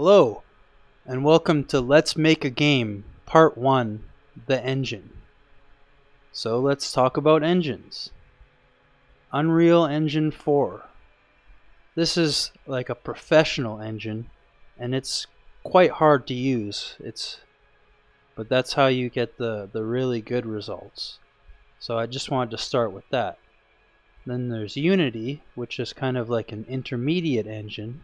Hello, and welcome to Let's Make a Game, Part 1, The Engine. So let's talk about engines. Unreal Engine 4. This is like a professional engine, and it's quite hard to use. But that's how you get the really good results. So I just wanted to start with that. Then there's Unity, which is kind of like an intermediate engine.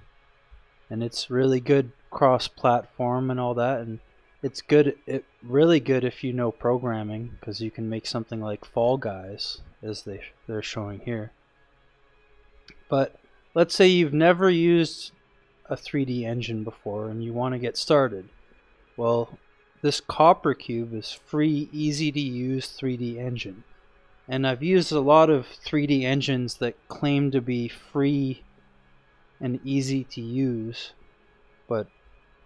And it's really good cross-platform and all that, and it's really good if you know programming, because you can make something like Fall Guys, as they're showing here. But let's say you've never used a 3D engine before and you want to get started. Well, this CopperCube is free, easy to use 3D engine. And I've used a lot of 3D engines that claim to be free and easy to use, but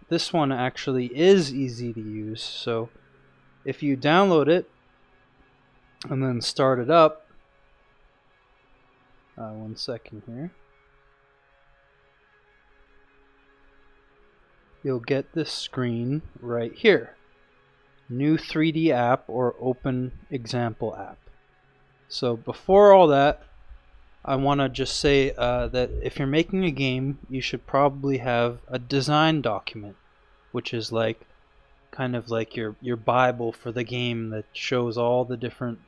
this one actually is easy to use. So if you download it and then start it up, one second here, you'll get this screen right here, new 3D app or open example app. So before all that, I want to just say that if you're making a game, you should probably have a design document, which is like kind of like your Bible for the game that shows all the different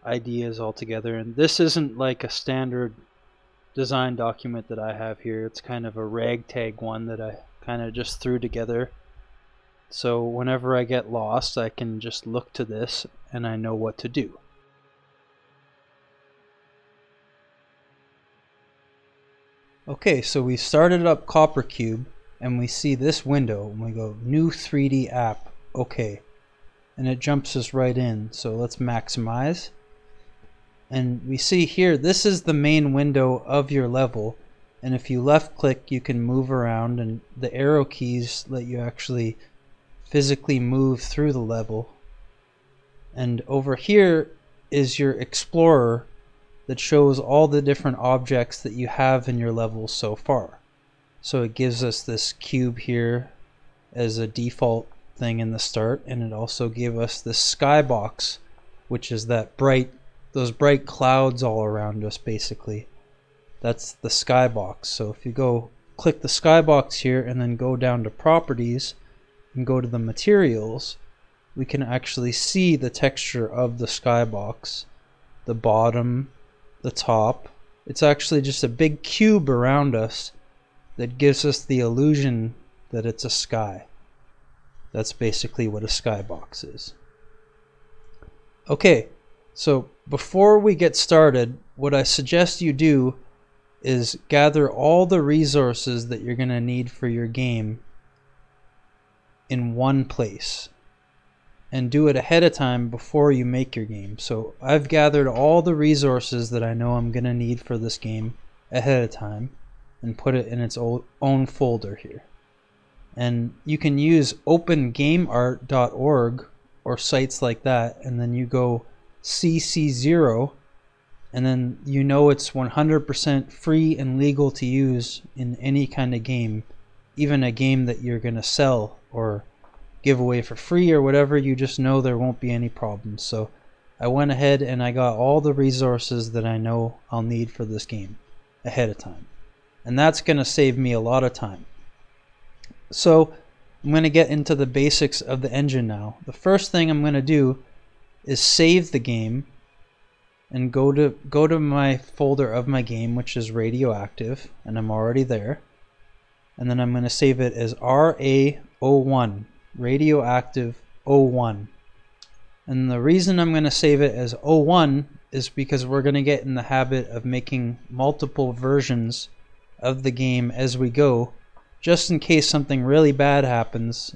ideas all together. And this isn't like a standard design document that I have here. It's kind of a ragtag one that I kind of just threw together. So whenever I get lost, I can just look to this and I know what to do. Okay, so we started up CopperCube and we see this window and we go new 3D app, okay, and it jumps us right in. So let's maximize, and we see here this is the main window of your level, and if you left click you can move around, and the arrow keys let you actually physically move through the level. And over here is your explorer that shows all the different objects that you have in your level so far. So it gives us this cube here as a default thing in the start, and it also gave us this skybox, which is those bright clouds all around us basically. That's the skybox. So if you go click the skybox here and then go down to properties and go to the materials, we can actually see the texture of the skybox, the bottom, the top. It's actually just a big cube around us that gives us the illusion that it's a sky. That's basically what a skybox is. Okay, so before we get started, what I suggest you do is gather all the resources that you're going to need for your game in one place, and do it ahead of time before you make your game. So I've gathered all the resources that I know I'm going to need for this game ahead of time and put it in its own folder here. And you can use opengameart.org or sites like that, and then you go CC0, and then you know it's 100% free and legal to use in any kind of game, even a game that you're going to sell or give away for free or whatever. You just know there won't be any problems. So I went ahead and I got all the resources that I know I'll need for this game ahead of time, and that's going to save me a lot of time. So I'm going to get into the basics of the engine now. The first thing I'm going to do is save the game and go to my folder of my game, which is Radioactive, and I'm already there. And then I'm going to save it as RA01. Radioactive 01. And the reason I'm going to save it as 01 is because we're going to get in the habit of making multiple versions of the game as we go, just in case something really bad happens.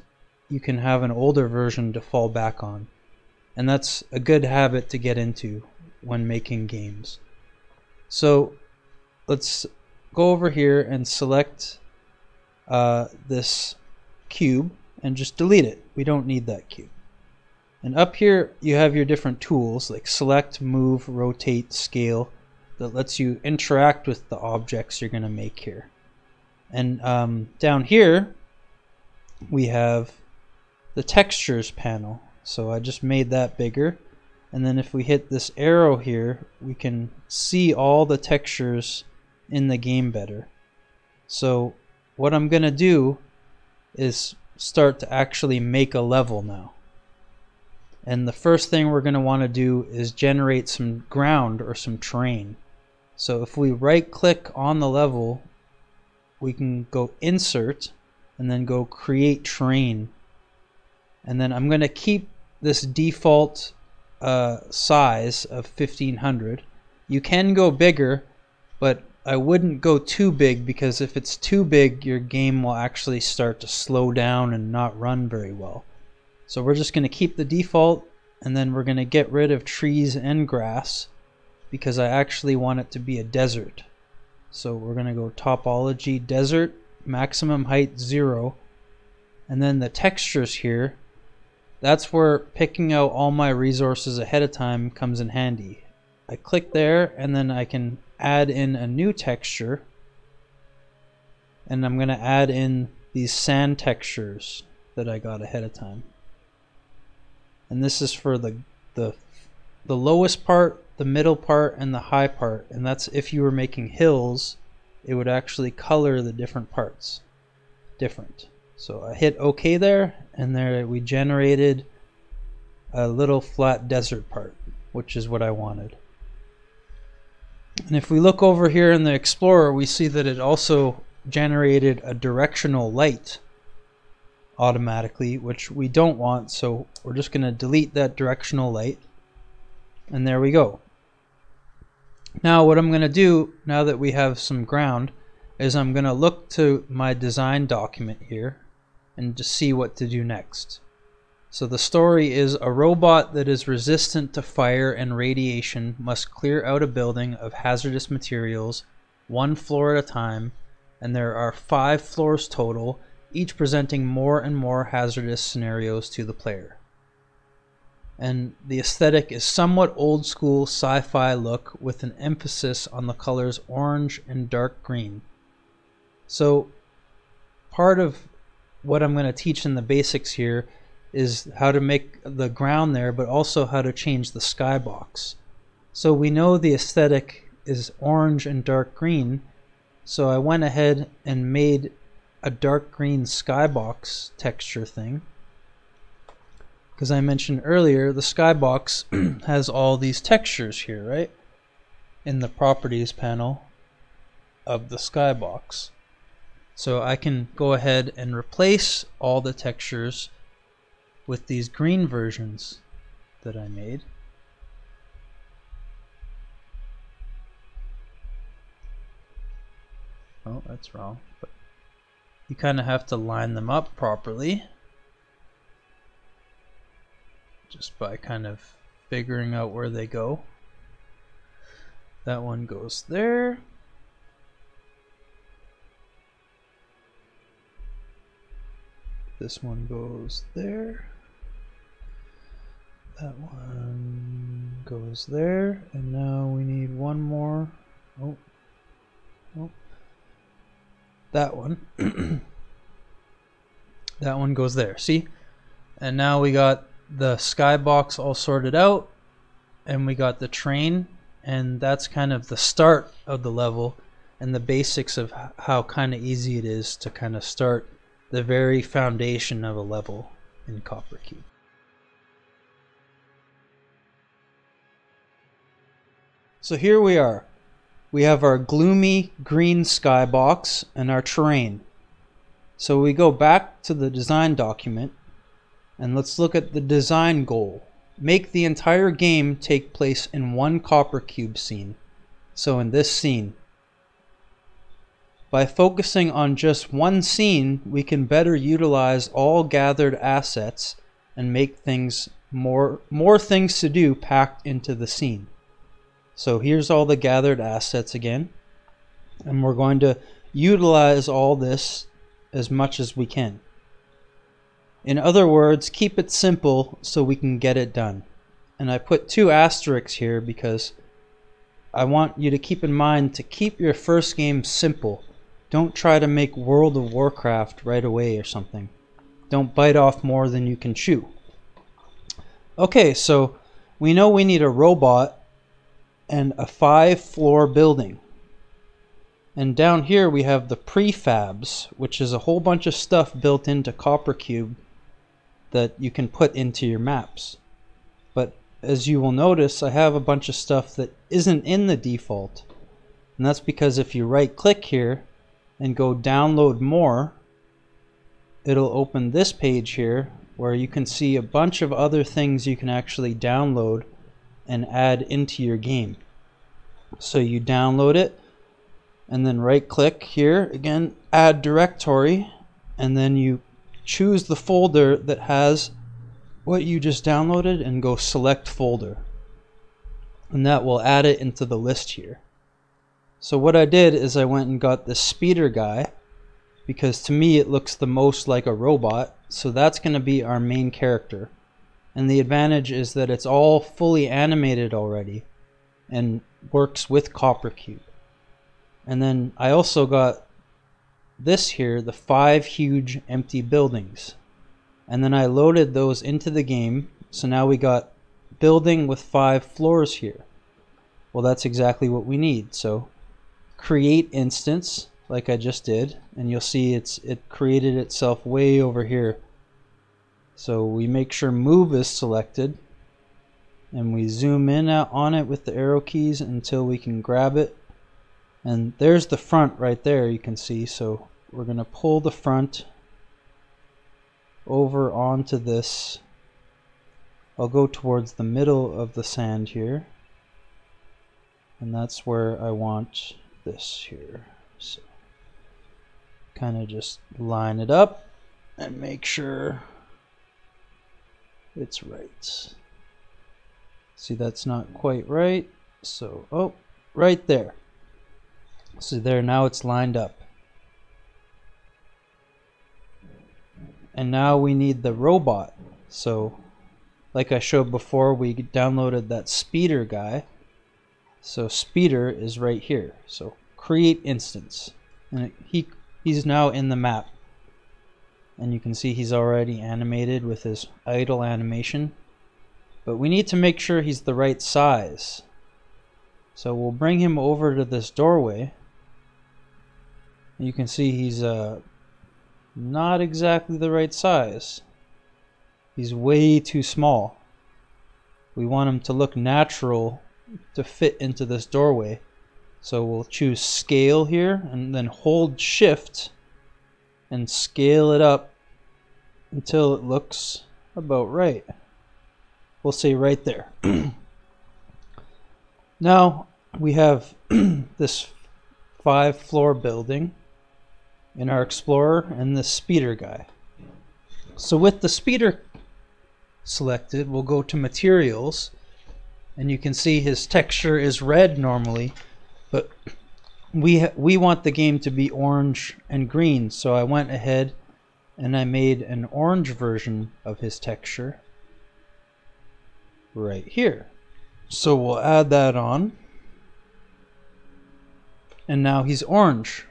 You can have an older version to fall back on, and that's a good habit to get into when making games. So let's go over here and select this cube and just delete it. We don't need that cube. And up here you have your different tools like select, move, rotate, scale, that lets you interact with the objects you're going to make here. And down here we have the textures panel. So I just made that bigger, and then if we hit this arrow here, we can see all the textures in the game better. So what I'm gonna do is start to actually make a level now. And the first thing we're gonna want to do is generate some ground or some terrain. So if we right click on the level, we can go insert and then go create terrain. And then I'm gonna keep this default size of 1500. You can go bigger, but I wouldn't go too big, because if it's too big, your game will actually start to slow down and not run very well. So we're just going to keep the default, and then we're going to get rid of trees and grass, because I actually want it to be a desert. So we're going to go topology desert, maximum height 0, and then the textures here, that's where picking out all my resources ahead of time comes in handy. I click there, and then I can add in a new texture, and I'm going to add in these sand textures that I got ahead of time. And this is for the lowest part, the middle part, and the high part. And that's if you were making hills, it would actually color the different parts different. So I hit OK there, and there we generated a little flat desert part, which is what I wanted. And if we look over here in the Explorer, we see that it also generated a directional light automatically, which we don't want, so we're just going to delete that directional light. And there we go. Now what I'm going to do, now that we have some ground, is I'm going to look to my design document here and just see what to do next. So the story is: a robot that is resistant to fire and radiation must clear out a building of hazardous materials, one floor at a time, and there are 5 floors total, each presenting more and more hazardous scenarios to the player. And the aesthetic is somewhat old school sci-fi look with an emphasis on the colors orange and dark green. So part of what I'm going to teach in the basics here is how to make the ground there, but also how to change the skybox. So we know the aesthetic is orange and dark green, so I went ahead and made a dark green skybox texture thing, because I mentioned earlier the skybox has all these textures here, right, in the properties panel of the skybox. So I can go ahead and replace all the textures with these green versions that I made. Oh, that's wrong. But you kind of have to line them up properly, just by kind of figuring out where they go. That one goes there. This one goes there. That one goes there. And now we need one more. Oh. Oh. That one. That one goes there. See? And now we got the skybox all sorted out. And we got the train. And that's kind of the start of the level. And the basics of how kind of easy it is to kind of start the very foundation of a level in CopperCube. So here we are. We have our gloomy green skybox and our terrain. So we go back to the design document and let's look at the design goal. Make the entire game take place in one CopperCube scene. So in this scene, by focusing on just one scene, we can better utilize all gathered assets and make things more things to do packed into the scene. So here's all the gathered assets again, and we're going to utilize all this as much as we can. In other words, keep it simple so we can get it done. And I put 2 asterisks here because I want you to keep in mind to keep your first game simple. Don't try to make World of Warcraft right away or something. Don't bite off more than you can chew. Okay, so we know we need a robot and a 5-floor building. And down here we have the prefabs, which is a whole bunch of stuff built into CopperCube that you can put into your maps. But as you will notice, I have a bunch of stuff that isn't in the default. And that's because if you right click here and go download more, it'll open this page here where you can see a bunch of other things you can actually download and add into your game. So you download it and then right click here again, add directory, and then you choose the folder that has what you just downloaded and go select folder, and that will add it into the list here. So what I did is I went and got this speeder guy because to me it looks the most like a robot, so that's going to be our main character. And the advantage is that it's all fully animated already and works with CopperCube. And then I also got this here, the 5 huge empty buildings. And then I loaded those into the game, so now we got building with 5 floors here. Well, that's exactly what we need. So create instance, like I just did, and you'll see it created itself way over here. So we make sure move is selected, and we zoom in on it with the arrow keys until we can grab it. And there's the front right there, you can see. So we're going to pull the front over onto this. I'll go towards the middle of the sand here, and that's where I want this here. So kind of just line it up and make sure it's right. See, that's not quite right, so oh, right there. So there, now it's lined up. And now we need the robot. So like I showed before, we downloaded that speeder guy. So speeder is right here. So create instance, and he's now in the map. And you can see he's already animated with his idle animation. But we need to make sure he's the right size. So we'll bring him over to this doorway. You can see he's not exactly the right size. He's way too small. We want him to look natural to fit into this doorway. So we'll choose scale here and then hold shift and scale it up until it looks about right. We'll say right there. Now we have this 5-floor building in our explorer and the speeder guy. So with the speeder selected, we'll go to materials, and you can see his texture is red normally, but we want the game to be orange and green, so I went ahead and I made an orange version of his texture right here. So we'll add that on, and now he's orange.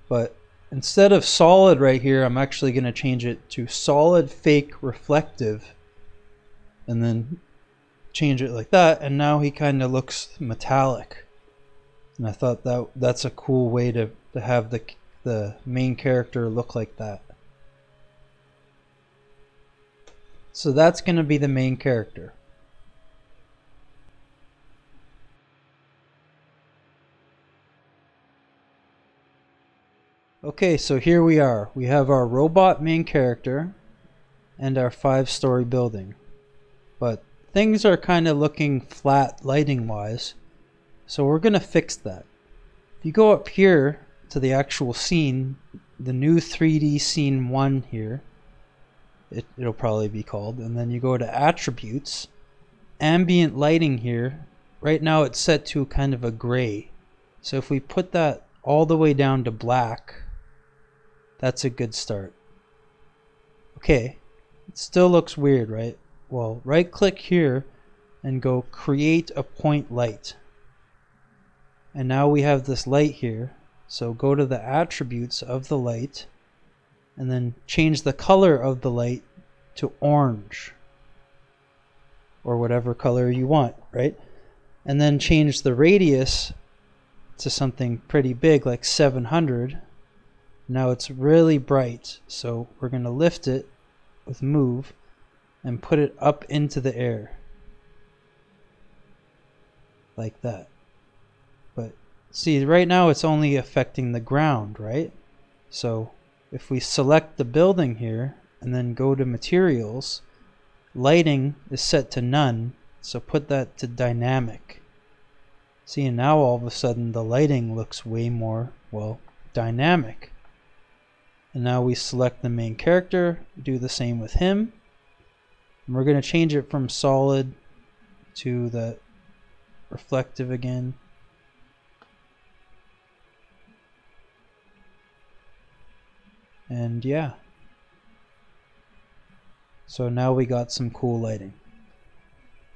But instead of solid right here, I'm actually going to change it to solid fake reflective, and then change it like that, and now he kind of looks metallic. And I thought that's a cool way to have the main character look like that. So that's going to be the main character. Okay, so here we are. We have our robot main character and our 5-story building. But things are kind of looking flat lighting wise, so we're going to fix that. If you go up here to the actual scene, the new 3D scene 1 here, it'll probably be called, and then you go to attributes, ambient lighting here. Right now it's set to kind of a gray, so if we put that all the way down to black, that's a good start. Okay, it still looks weird, right? Well, right click here and go create a point light. And now we have this light here. So go to the attributes of the light and then change the color of the light to orange or whatever color you want, right? And then change the radius to something pretty big like 700. Now it's really bright, so we're going to lift it with move and put it up into the air like that. But see, right now it's only affecting the ground, right? So if we select the building here and then go to materials, lighting is set to none, so put that to dynamic. See, and now all of a sudden the lighting looks way more, well, dynamic. And now we select the main character, do the same with him. And we're going to change it from solid to the reflective again. And yeah. So now we got some cool lighting.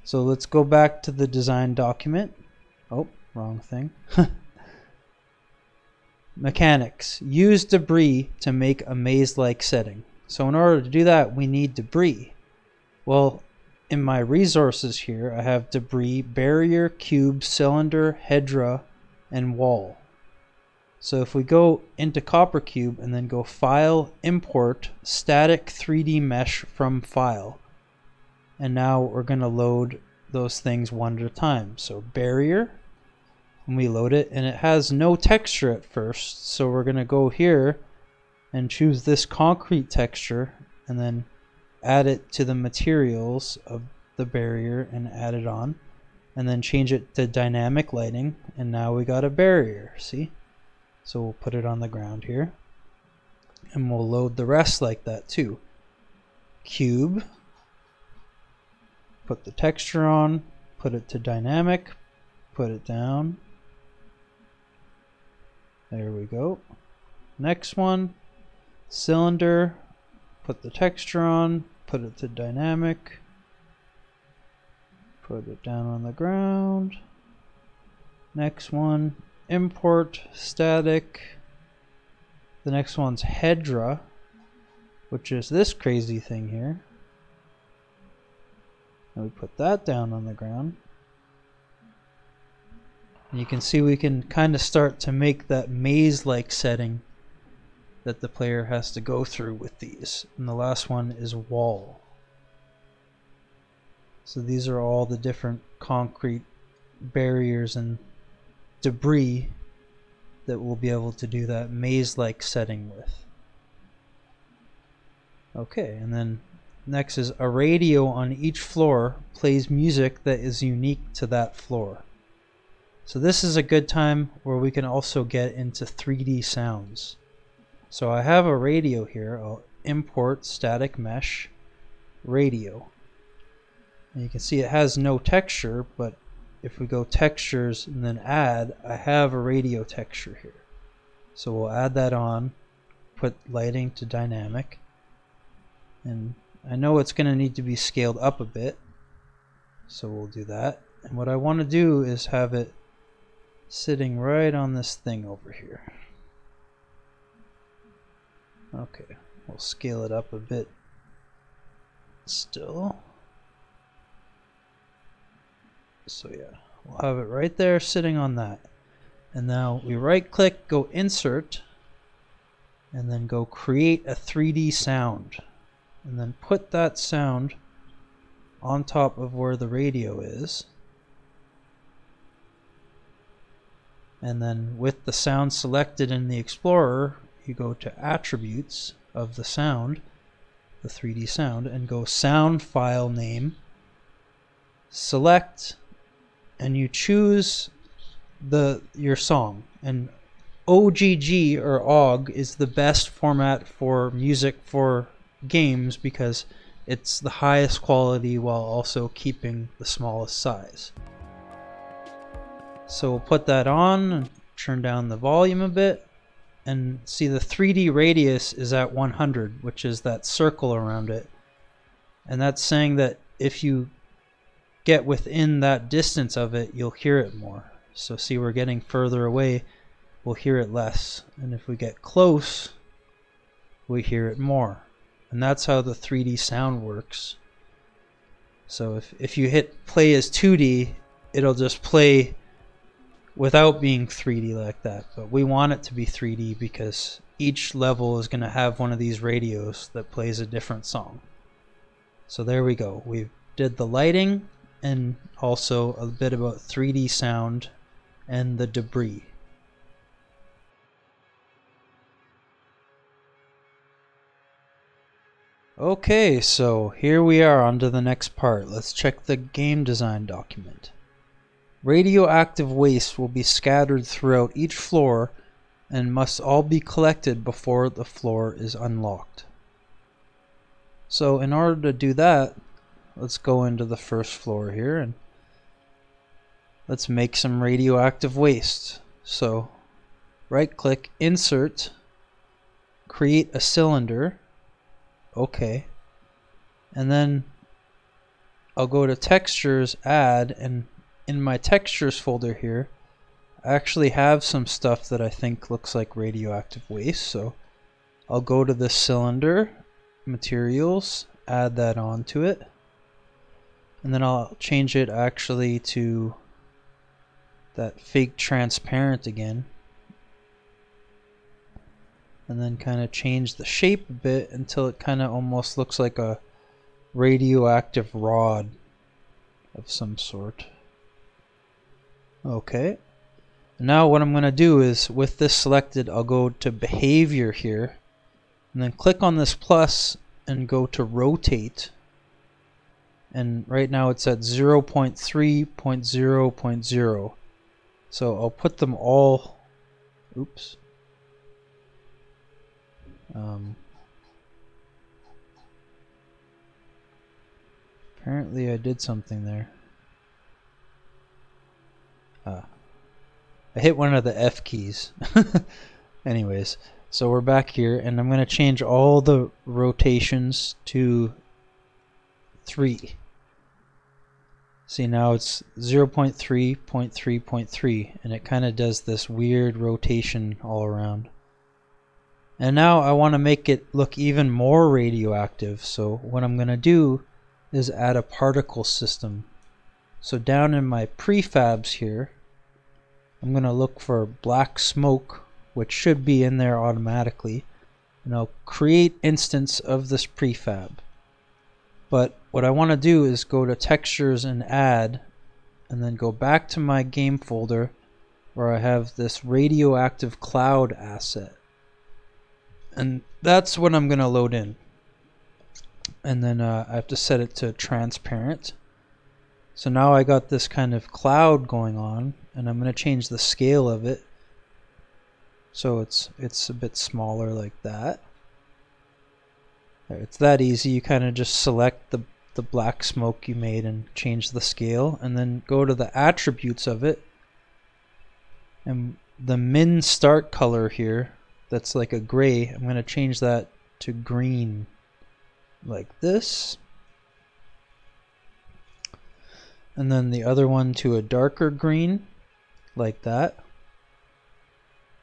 So let's go back to the design document. Oh, wrong thing. Mechanics. Use debris to make a maze-like setting. So in order to do that, we need debris. Well, in my resources here, I have debris, barrier, cube, cylinder, hedra, and wall. So if we go into CopperCube and then go File, Import, Static 3D Mesh from File. And now we're going to load those things one at a time. So barrier, and we load it, and it has no texture at first. So we're going to go here and choose this concrete texture and then add it to the materials of the barrier and add it on. And then change it to dynamic lighting, and now we got a barrier, see? So we'll put it on the ground here, and we'll load the rest like that too. Cube, put the texture on, put it to dynamic, put it down. There we go. Next one, cylinder, put the texture on, put it to dynamic, put it down on the ground. Next one, import, static. The next one's hedra, which is this crazy thing here. And we put that down on the ground. And you can see we can kind of start to make that maze-like setting that the player has to go through with these. And the last one is wall. So these are all the different concrete barriers and debris that we'll be able to do that maze-like setting with. Okay, and then next is a radio on each floor plays music that is unique to that floor. So this is a good time where we can also get into 3D sounds. So I have a radio here. I'll import static mesh radio. And you can see it has no texture, but if we go textures and then add, I have a radio texture here. So we'll add that on, put lighting to dynamic, and I know it's going to need to be scaled up a bit, so we'll do that. And what I want to do is have it sitting right on this thing over here. Okay, we'll scale it up a bit still. So yeah, we'll have it right there sitting on that. And now we right click, go insert, and then go create a 3D sound. And then put that sound on top of where the radio is. And then with the sound selected in the Explorer, you go to attributes of the sound, the 3D sound, and go sound file name, select, and you choose your song. And OGG or OGG is the best format for music for games because it's the highest quality while also keeping the smallest size. So we'll put that on and turn down the volume a bit, and see the 3D radius is at 100, which is that circle around it. And that's saying that if you get within that distance of it, you'll hear it more. So see, we're getting further away, we'll hear it less. And if we get close, we hear it more. And that's how the 3D sound works. So if you hit play as 2D, it'll just play without being 3D like that. But we want it to be 3D because each level is going to have one of these radios that plays a different song. So there we go. We did the lighting and also a bit about 3D sound and the debris. Okay, so here we are on to the next part. Let's check the game design document. Radioactive waste will be scattered throughout each floor and must all be collected before the floor is unlocked. So in order to do that, let's go into the first floor here and let's make some radioactive waste. So right click, insert, create a cylinder. Okay. And then I'll go to textures, add, and in my textures folder here, I actually have some stuff that I think looks like radioactive waste. So I'll go to this cylinder, materials, add that onto it. And then I'll change it actually to that fake transparent again. And then kind of change the shape a bit until it kind of almost looks like a radioactive rod of some sort. Okay. Now what I'm going to do is with this selected, I'll go to behavior here and then click on this plus and go to rotate. And right now it's at 0.3.0.0. So I'll put them all, oops. Apparently I did something there. I hit one of the F keys. Anyways, so we're back here and I'm going to change all the rotations to 3. See, now it's 0.3.3.3 and it kind of does this weird rotation all around. And now I want to make it look even more radioactive. So what I'm going to do is add a particle system. So down in my prefabs here, I'm going to look for black smoke, which should be in there automatically. And I'll create instance of this prefab. But what I want to do is go to textures and add, and then go back to my game folder where I have this radioactive cloud asset. And that's what I'm going to load in. And then I have to set it to transparent. So now I got this kind of cloud going on, and I'm going to change the scale of it. So it's a bit smaller like that. It's that easy. You kind of just select the black smoke you made and change the scale, and then go to the attributes of it. And the min start color here, that's like a gray, I'm going to change that to green like this. And then the other one to a darker green like that.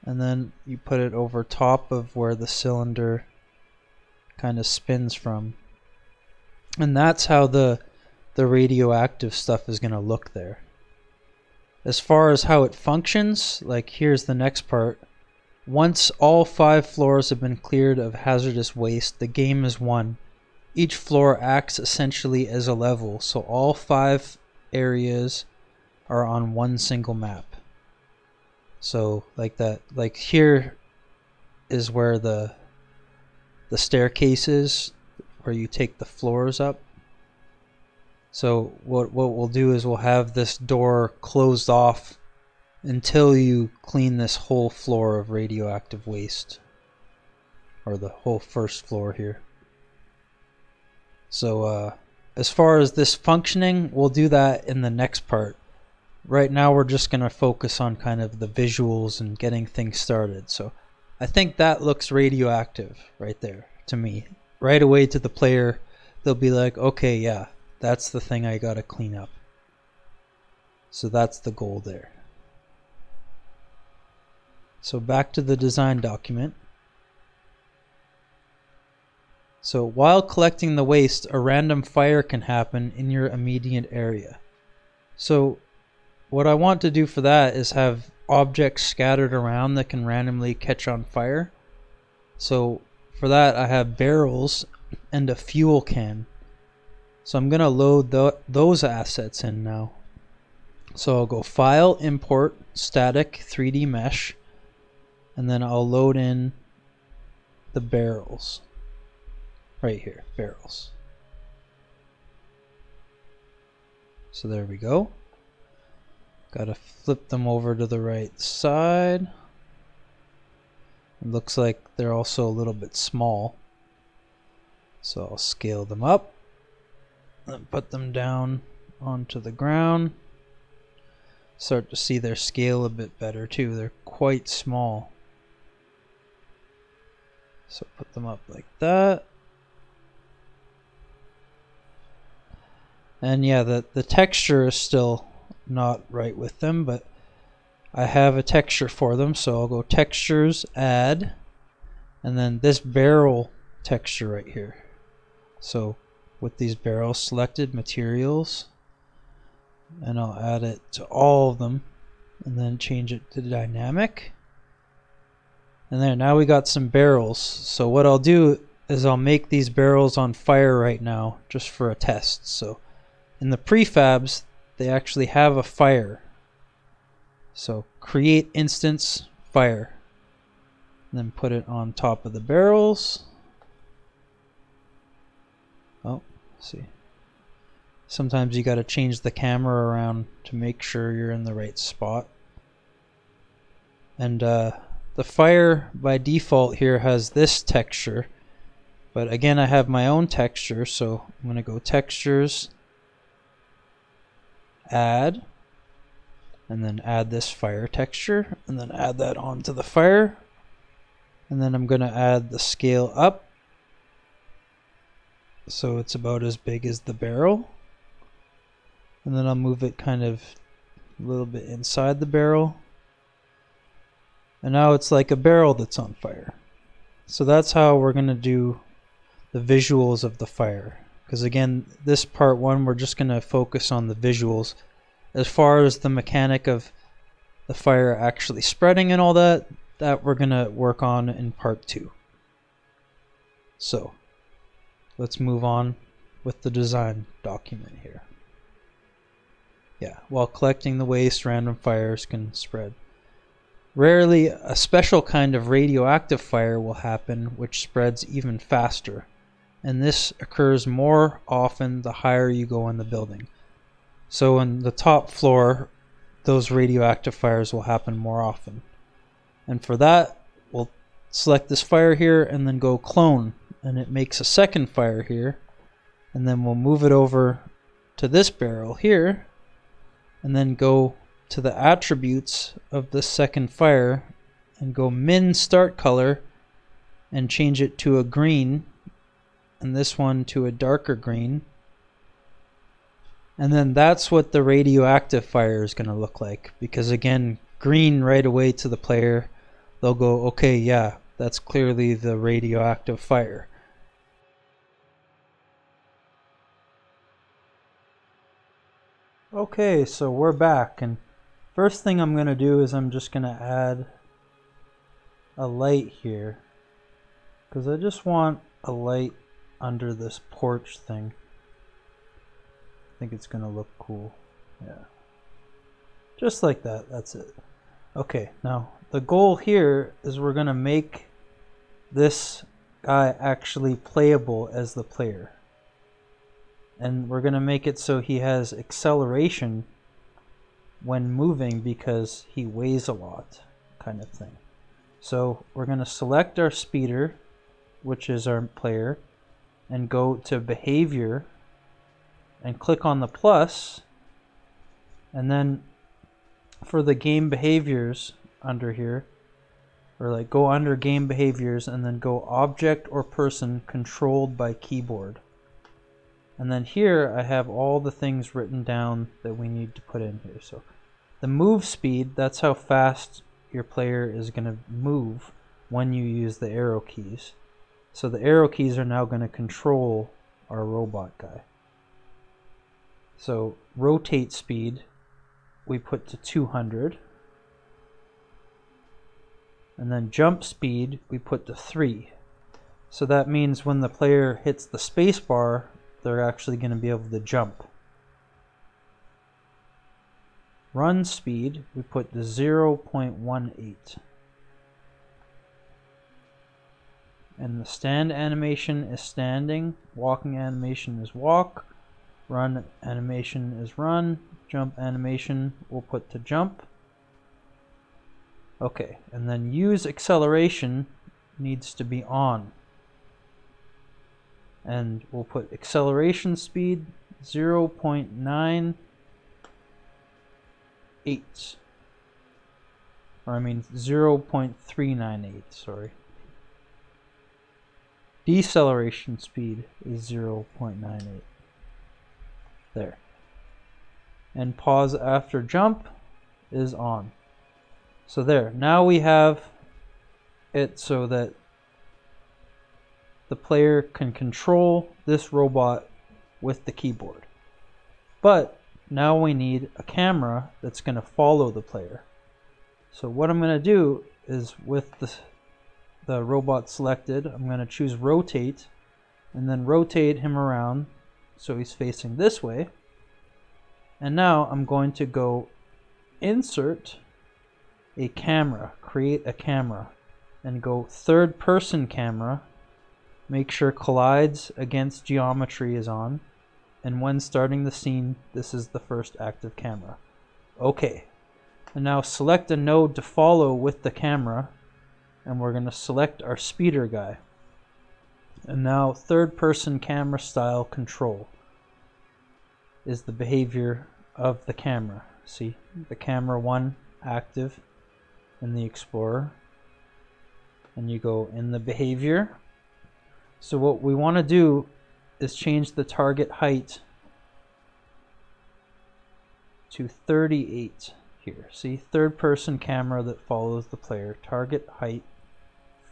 And then you put it over top of where the cylinder kind of spins from. And that's how the radioactive stuff is going to look there. As far as how it functions, like here's the next part. Once all 5 floors have been cleared of hazardous waste, the game is won. Each floor acts essentially as a level, so all 5 areas are on one single map. So like that, like here is where the staircase is, where you take the floors up. So what we'll do is we'll have this door closed off until you clean this whole floor of radioactive waste, or the whole first floor here. So as far as this functioning, we'll do that in the next part. Right now we're just going to focus on kind of the visuals and getting things started. So I think that looks radioactive right there to me. Right away to the player, they'll be like, okay, yeah, that's the thing I got to clean up. So that's the goal there. So back to the design document. So while collecting the waste, a random fire can happen in your immediate area. So what I want to do for that is have objects scattered around that can randomly catch on fire. So for that I have barrels and a fuel can. So I'm going to load those assets in now. So I'll go File, Import, Static, 3D Mesh, and then I'll load in the barrels. Right here, barrels. So there we go. Gotta flip them over to the right side. It looks like they're also a little bit small. So I'll scale them up and put them down onto the ground. Start to see their scale a bit better too. They're quite small. So put them up like that. And yeah, the texture is still not right with them, but I have a texture for them. So I'll go Textures, Add, and then this barrel texture right here. So with these barrels selected, Materials, and I'll add it to all of them, and then change it to Dynamic. And there, now we got some barrels. So what I'll do is I'll make these barrels on fire right now, just for a test. So in the prefabs, they actually have a fire. So create instance fire. And then put it on top of the barrels. Oh, let's see. Sometimes you got to change the camera around to make sure you're in the right spot. And the fire by default here has this texture. But again, I have my own texture. So I'm going to go Textures, Add, and then add this fire texture, and then add that onto the fire. And then I'm going to add the scale up so it's about as big as the barrel. And then I'll move it kind of a little bit inside the barrel. And now it's like a barrel that's on fire. So that's how we're going to do the visuals of the fire. Because again, this part one, we're just going to focus on the visuals. As far as the mechanic of the fire actually spreading and all that, we're going to work on in part two. So let's move on with the design document here. Yeah, while collecting the waste, random fires can spread. Rarely, a special kind of radioactive fire will happen which spreads even faster. And this occurs more often the higher you go in the building. So in the top floor, those radioactive fires will happen more often. And for that, we'll select this fire here and then go Clone. And it makes a second fire here. And then we'll move it over to this barrel here. And then go to the attributes of the second fire and go Min Start Color and change it to a green. And this one to a darker green. And then that's what the radioactive fire is going to look like. Because again, green right away to the player, they'll go, okay, yeah, that's clearly the radioactive fire. Okay, so we're back, and first thing I'm going to do is I'm just going to add a light here. Because I just want a light under this porch thing. I think it's going to look cool. Yeah. Just like that. That's it. Okay, now the goal here is we're going to make this guy actually playable as the player. And we're going to make it so he has acceleration when moving because he weighs a lot, kind of thing. So we're going to select our speeder, which is our player, and go to behavior and click on the plus, and then for the game behaviors under here, or like go under game behaviors and then go object or person controlled by keyboard. And then here I have all the things written down that we need to put in here. So the move speed, that's how fast your player is going to move when you use the arrow keys. So the arrow keys are now going to control our robot guy. So rotate speed we put to 200. And then jump speed we put to 3. So that means when the player hits the space bar, they're actually going to be able to jump. Run speed we put to 0.18. And the stand animation is standing, walking animation is walk, run animation is run, jump animation we'll put to jump. Okay, and then use acceleration needs to be on. And we'll put acceleration speed 0.98. Or I mean 0.398, sorry. Deceleration speed is 0.98. There. And pause after jump is on. So there, now we have it so that the player can control this robot with the keyboard. But now we need a camera that's going to follow the player. So what I'm going to do is with the robot selected, I'm going to choose rotate and then rotate him around so he's facing this way. And now I'm going to go insert a camera, create a camera, and go third person camera, make sure collides against geometry is on, and when starting the scene this is the first active camera. Okay, and now select a node to follow with the camera, and we're going to select our speeder guy. And now third person camera style control is the behavior of the camera. See, the camera 1 active in the Explorer, and you go in the behavior. So what we want to do is change the target height to 38 here. See, third person camera that follows the player, target height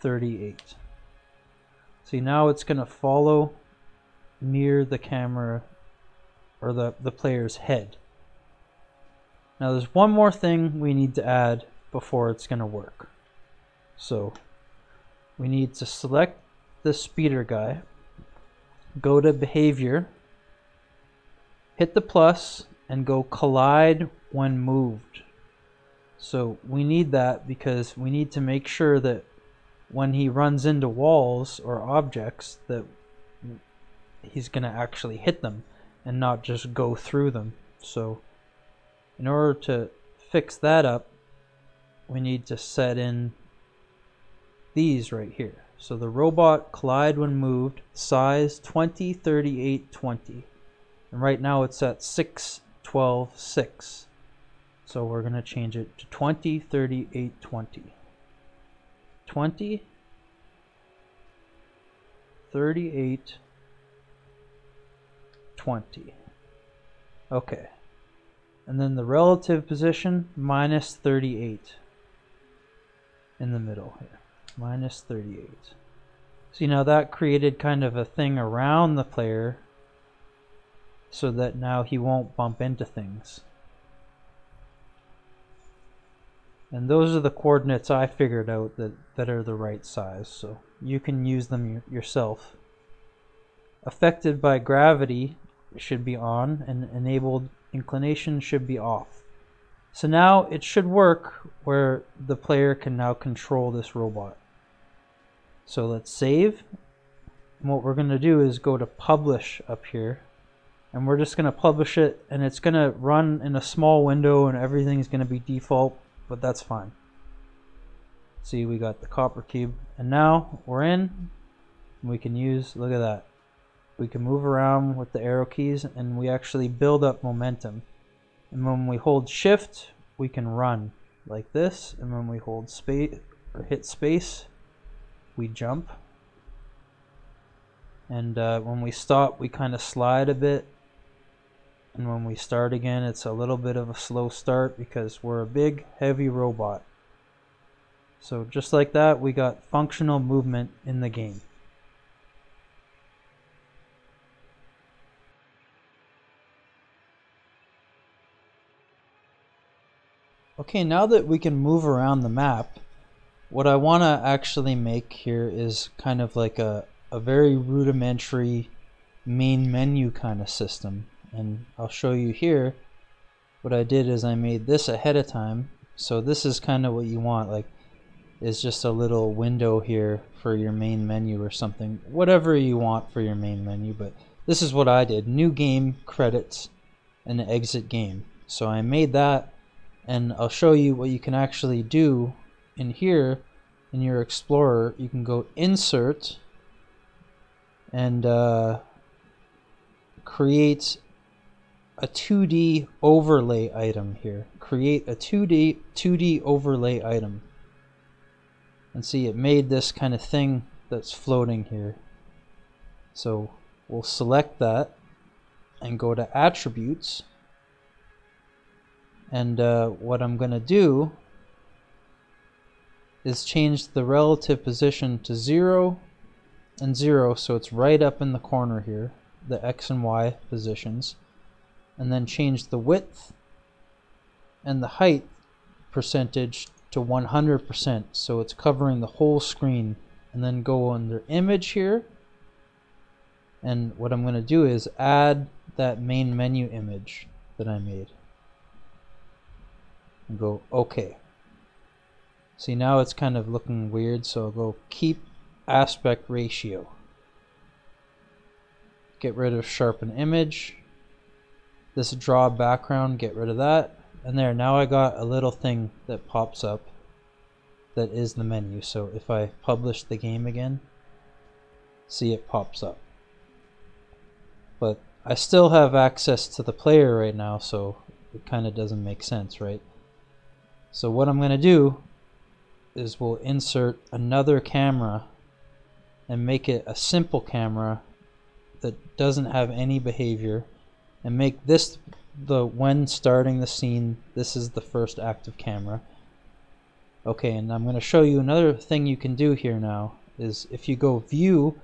38. See, now it's going to follow near the camera or the player's head. Now there's one more thing we need to add before it's going to work. So we need to select the speeder guy, go to behavior, hit the plus, and go collide when moved. So we need that because we need to make sure that when he runs into walls or objects that he's going to actually hit them and not just go through them. So in order to fix that up, we need to set in these right here. So the robot collide when moved, size 20, 38, 20. And right now it's at 6, 12, 6. So we're going to change it to 20, 38, 20. 20, 38, 20. Okay. And then the relative position, minus 38 in the middle here. Minus 38. See, now that created kind of a thing around the player so that now he won't bump into things. And those are the coordinates I figured out that are the right size, so you can use them yourself. Affected by gravity should be on, and enabled inclination should be off. So now it should work where the player can now control this robot. So let's save. And what we're going to do is go to publish up here, and we're just going to publish it, and it's going to run in a small window and everything's going to be default, but that's fine. See, we got the CopperCube, and now we're in. We can use, look at that, we can move around with the arrow keys, and we actually build up momentum. And when we hold shift, we can run like this, and when we hold space or hit space, we jump. And when we stop, we kind of slide a bit, and when we start again, it's a little bit of a slow start because we're a big heavy robot. So just like that, we got functional movement in the game. Okay, now that we can move around the map, what I want to actually make here is kind of like a very rudimentary main menu kind of system. And I'll show you here. What I did is I made this ahead of time. So this is kind of what you want, like, is just a little window here for your main menu or something. Whatever you want for your main menu, but this is what I did. New game, credits, and exit game. So I made that, and I'll show you what you can actually do in here in your Explorer. You can go Insert and create a 2D overlay item here. Create a 2D overlay item. And see, it made this kind of thing that's floating here. So we'll select that and go to Attributes. And what I'm going to do is change the relative position to 0 and 0, so it's right up in the corner here, the X and Y positions. And then change the width and the height percentage to 100%, so it's covering the whole screen. And then go under Image here, and what I'm going to do is add that main menu image that I made and go OK. See, now it's kind of looking weird, so I'll go Keep Aspect Ratio, get rid of Sharpen Image, this draw background, get rid of that, and there, now I got a little thing that pops up that is the menu. So if I publish the game again, see, it pops up. But I still have access to the player right now, so it kind of doesn't make sense, right? So what I'm going to do is we'll insert another camera and make it a simple camera that doesn't have any behavior, and make this when starting the scene, this is the first active camera. Okay, and I'm going to show you another thing you can do here now is if you go View,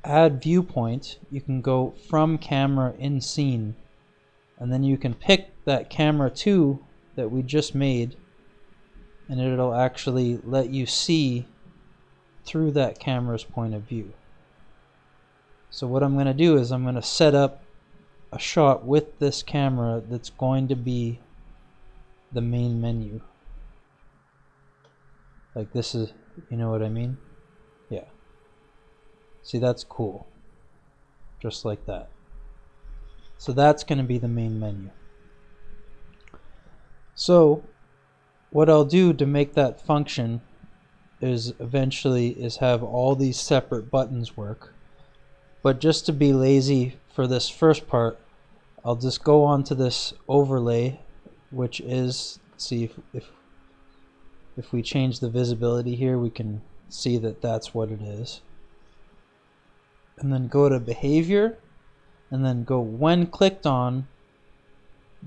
Add Viewpoint, you can go from Camera in Scene, and then you can pick that camera 2 that we just made, and it'll actually let you see through that camera's point of view. So what I'm going to do is I'm going to set up a shot with this camera that's going to be the main menu. Like this is, you know what I mean? Yeah. See, that's cool. Just like that. So that's going to be the main menu. So what I'll do to make that function is eventually have all these separate buttons work. But just to be lazy for this first part, I'll just go onto this overlay, which is, see, if we change the visibility here, we can see that that's what it is. And then go to Behavior, and then go when clicked on,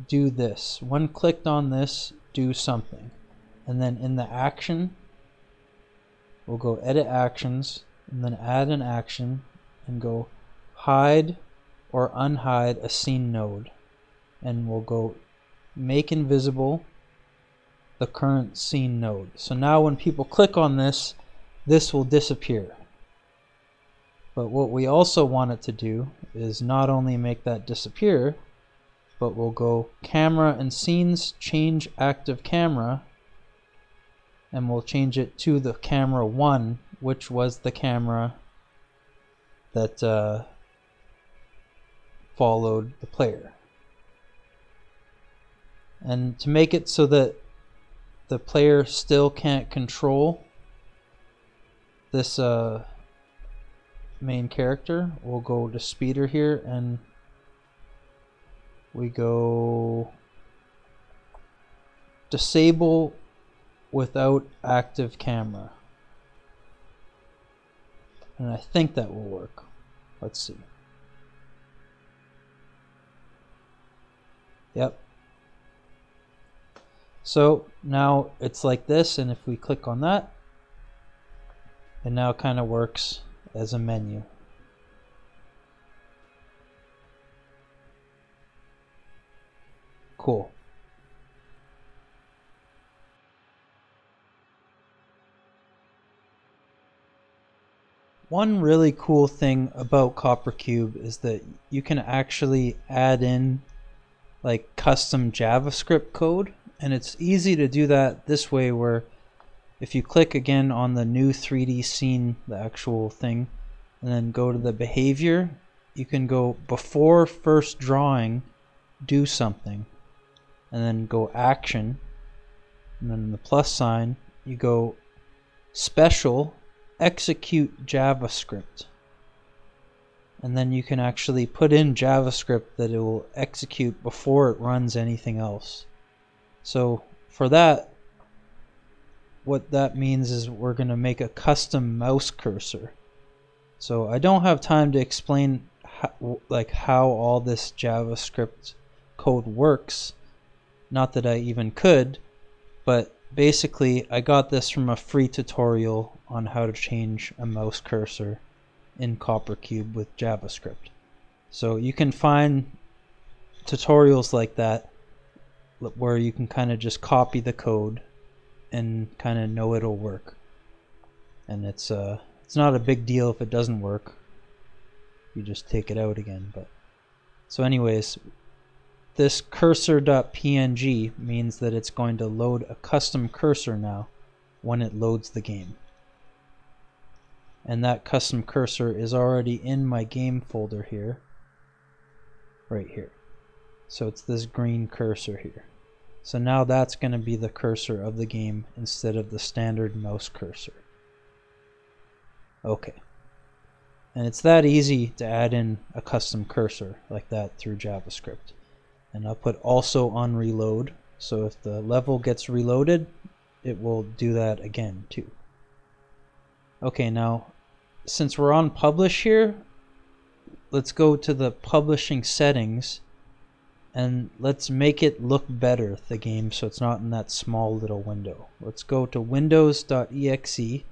do this. When clicked on this, do something. And then in the action, we'll go Edit Actions, and then add an action, and go hide or unhide a scene node. And we'll go make invisible the current scene node. So now when people click on this, this will disappear. But what we also want it to do is not only make that disappear, but we'll go Camera and Scenes, change active camera, and we'll change it to the camera 1, which was the camera that followed the player. And to make it so that the player still can't control this main character, we'll go to Speeder here, and we go Disable without active camera. And I think that will work. Let's see. Yep. So now it's like this, and if we click on that, it now kind of works as a menu. Cool. one really cool thing about CopperCube is that you can actually add in like custom JavaScript code, and it's easy to do that this way, where if you click again on the new 3D scene, the actual thing, and then go to the behavior, you can go before first drawing, do something, and then go action, and then the plus sign, you go special, execute JavaScript. And then you can actually put in JavaScript that it will execute before it runs anything else. So for that, what that means is we're going to make a custom mouse cursor. So I don't have time to explain how all this JavaScript code works. Not that I even could, but basically I got this from a free tutorial on how to change a mouse cursor in CopperCube with JavaScript. So you can find tutorials like that where you can kind of just copy the code and kind of know it'll work. And it's not a big deal if it doesn't work. You just take it out again. But so anyways, this cursor.png means that it's going to load a custom cursor now when it loads the game. And that custom cursor is already in my game folder here, right here. So it's this green cursor here. So now that's going to be the cursor of the game instead of the standard mouse cursor. Okay. And it's that easy to add in a custom cursor like that through JavaScript. And I'll put also on reload, so if the level gets reloaded, it will do that again too. Okay, now since we're on publish here, let's go to the publishing settings and let's make it look better, the game, so it's not in that small little window. Let's go to windows.exe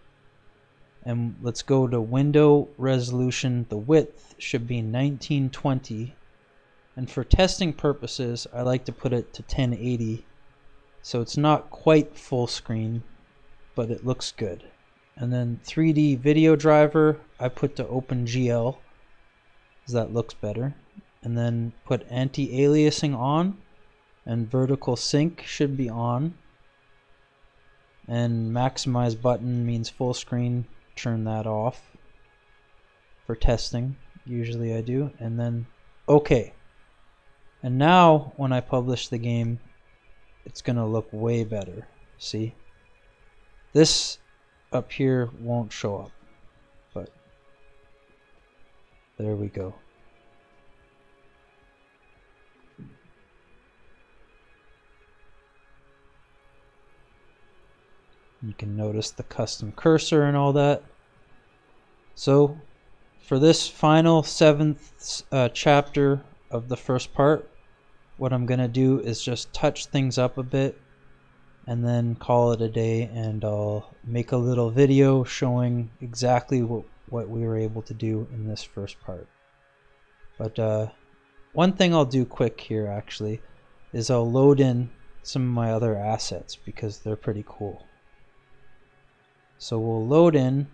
and let's go to window resolution. The width should be 1920, and for testing purposes I like to put it to 1080, so it's not quite full screen but it looks good. And then 3D video driver I put to OpenGL because that looks better. And then put anti-aliasing on, and vertical sync should be on. And maximize button means full screen, turn that off for testing. Usually I do. And then okay. And now when I publish the game, it's gonna look way better. See? This up here won't show up, but there we go. You can notice the custom cursor and all that. So for this final 7th chapter of the first part, what I'm gonna do is just touch things up a bit and then call it a day, and I'll make a little video showing exactly what we were able to do in this first part. But one thing I'll do quick here actually is I'll load in some of my other assets because they're pretty cool. So we'll load in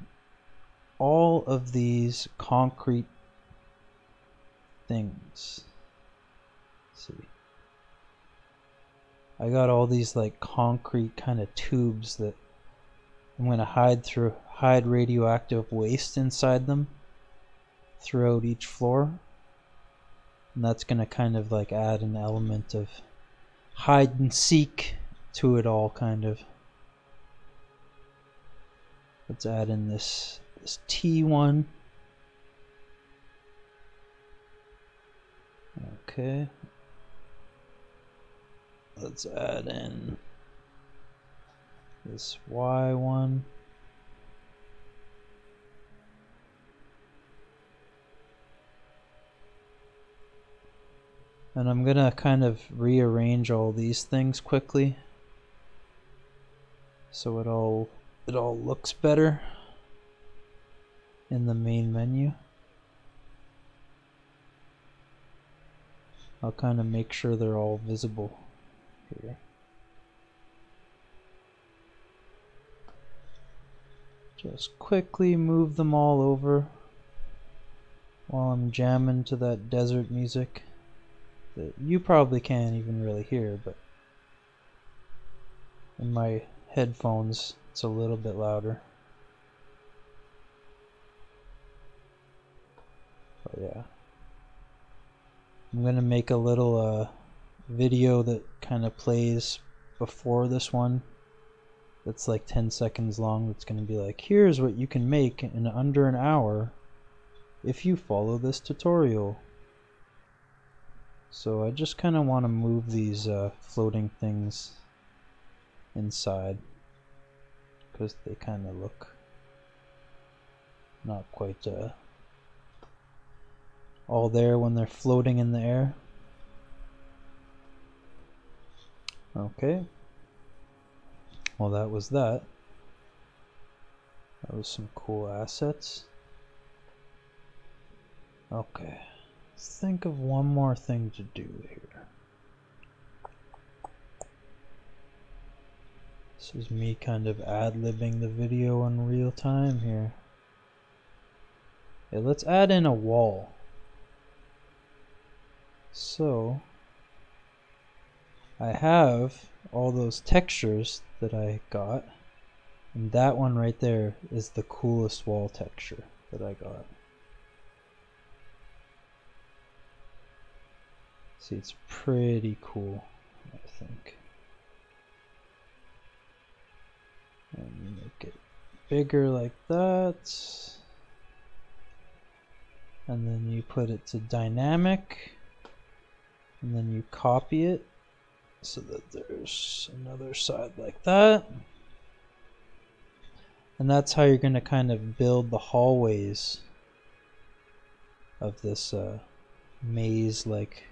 all of these concrete things. Let's see. I got all these like concrete kind of tubes that I'm going to hide radioactive waste inside them throughout each floor. And that's going to kind of like add an element of hide and seek to it all, kind of. Let's add in this T1. Okay. Let's add in this Y1. And I'm gonna kind of rearrange all these things quickly so it all looks better in the main menu. I'll kind of make sure they're all visible here. Just quickly move them all over while I'm jamming to that desert music that you probably can't even really hear, but in my headphones it's a little bit louder. But yeah, I'm gonna make a little video that kind of plays before this one that's like 10 seconds long. That's gonna be like, here's what you can make in under an hour if you follow this tutorial. So I just kind of want to move these floating things inside because they kind of look not quite all there when they're floating in the air. Okay, well that was that. That was some cool assets. Okay, let's think of one more thing to do here. This is me kind of ad-libbing the video in real time here. Okay, let's add in a wall. So I have all those textures that I got, and that one right there is the coolest wall texture that I got. See, it's pretty cool, I think. And make it bigger like that. And then you put it to dynamic. And then you copy it so that there's another side like that. And that's how you're going to kind of build the hallways of this maze-like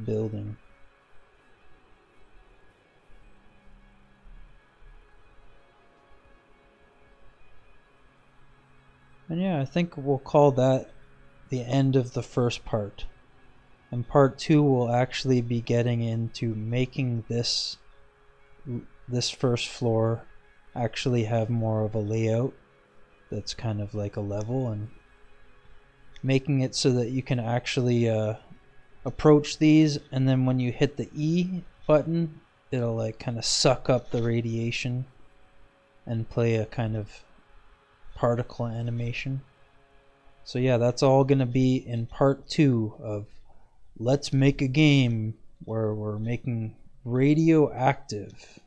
building. And yeah, I think we'll call that the end of the first part. And part 2 will actually be getting into making this first floor actually have more of a layout that's kind of like a level, and making it so that you can actually approach these, and then when you hit the E button it'll like kind of suck up the radiation and play a kind of particle animation. So yeah, that's all gonna be in part 2 of Let's Make a Game where we're making Radioactive.